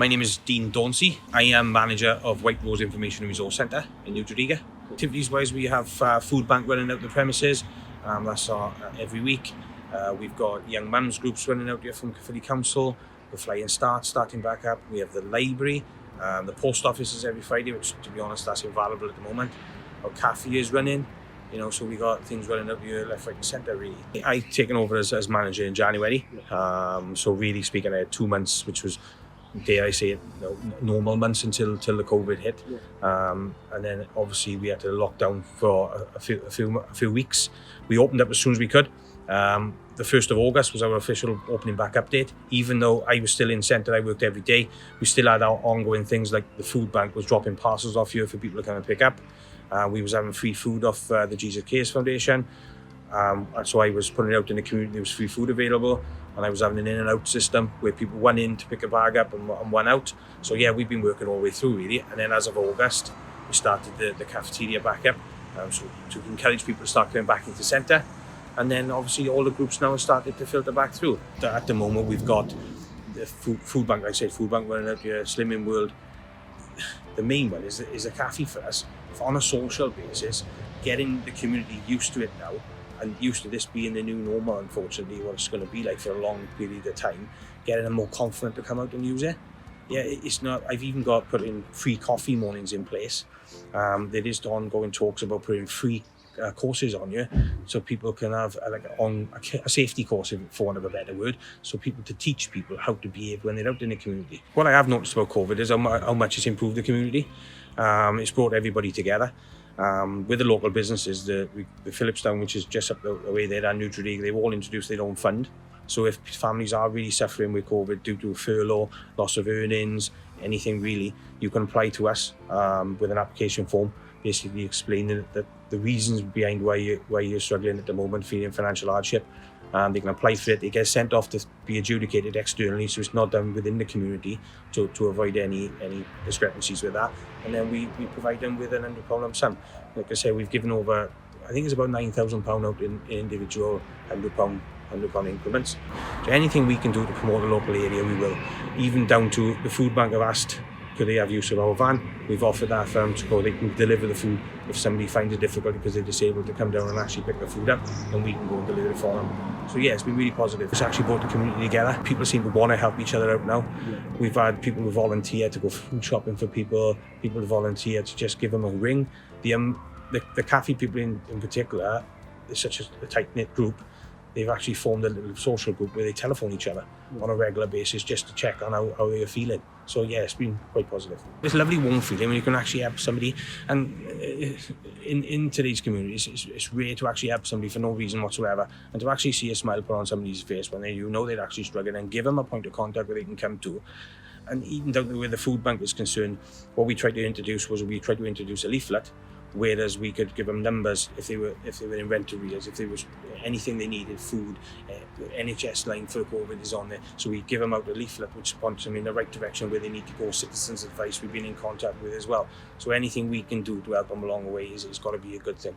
My name is Dean Dauncey. I am manager of White Rose Information and Resource Centre in Tredegar. Activities-wise, we have food bank running out the premises. That's every week. We've got young mums groups running out here from Caerphilly Council. The Flying Start starting back up. We have the library. The post office is every Friday, which, to be honest, that's invaluable at the moment. Our cafe is running. So we got things running up here left, right and centre, really. I've taken over as manager in January. So really speaking, I had 2 months, which was, dare I say it, normal months until the COVID hit. And then obviously we had to lock down for a few weeks. We opened up as soon as we could. The 1st of August was our official opening back up date. Even though I was still in centre, I worked every day, we still had our ongoing things like the food bank was dropping parcels off here for people to come and pick up. We was having free food off the Jesus Case Foundation. And so I was putting it out in the community, there was free food available. And I was having an in and out system where people went in to pick a bag up and one out. So yeah, we've been working all the way through really. And then as of August, we started the cafeteria back up. So to encourage people to start coming back into centre. And then obviously all the groups now have started to filter back through. At the moment we've got the food bank, like I said, food bank running out here, Slimming World. The main one is a cafe for us, on a social basis, getting the community used to it now, and used to this being the new normal, unfortunately, what it's going to be like for a long period of time, getting them more confident to come out and use it. Yeah, it's not, I've even got putting free coffee mornings in place. There is ongoing talks about putting free courses on you, so people can have a safety course, for want of a better word, so people to teach people how to behave when they're out in the community. What I have noticed about COVID is how much it's improved the community. It's brought everybody together. With the local businesses, the Phillipstown, which is just up the way there, and Tredegar, they've all introduced their own fund. So if families are really suffering with COVID due to furlough, loss of earnings, anything really, you can apply to us with an application form, basically explaining that the reasons behind why you're struggling at the moment, feeling financial hardship. They can apply for it. They get sent off to be adjudicated externally, so it's not done within the community to avoid any discrepancies with that. And then we provide them with an £100 lump sum. Like I say, we've given over, I think it's about £9,000 out in individual £100 increments. So anything we can do to promote the local area, we will. Even down to the food bank have asked, could they have use of our van? We've offered that for them to go, they can deliver the food if somebody finds it difficult because they're disabled to come down and actually pick the food up, and we can go and deliver it for them. So yeah, it's been really positive. It's actually brought the community together. People seem to want to help each other out now. Yeah. We've had people who volunteer to go food shopping for people who volunteer to just give them a ring. The cafe people in particular, they're such a tight-knit group. They've actually formed a little social group where they telephone each other on a regular basis just to check on how they're feeling. So yeah, it's been quite positive. It's a lovely warm feeling when you can actually help somebody. And in today's communities, it's rare to actually help somebody for no reason whatsoever. And to actually see a smile put on somebody's face when they're actually struggling, and give them a point of contact where they can come to. And even down to where the food bank is concerned, what we tried to introduce was a leaflet, whereas we could give them numbers if they were in rent arrears, if there was anything they needed, food, NHS line for COVID is on there. So we give them out a leaflet which points them in the right direction where they need to go. Citizens advice we've been in contact with as well. So anything we can do to help them along the way is got to be a good thing.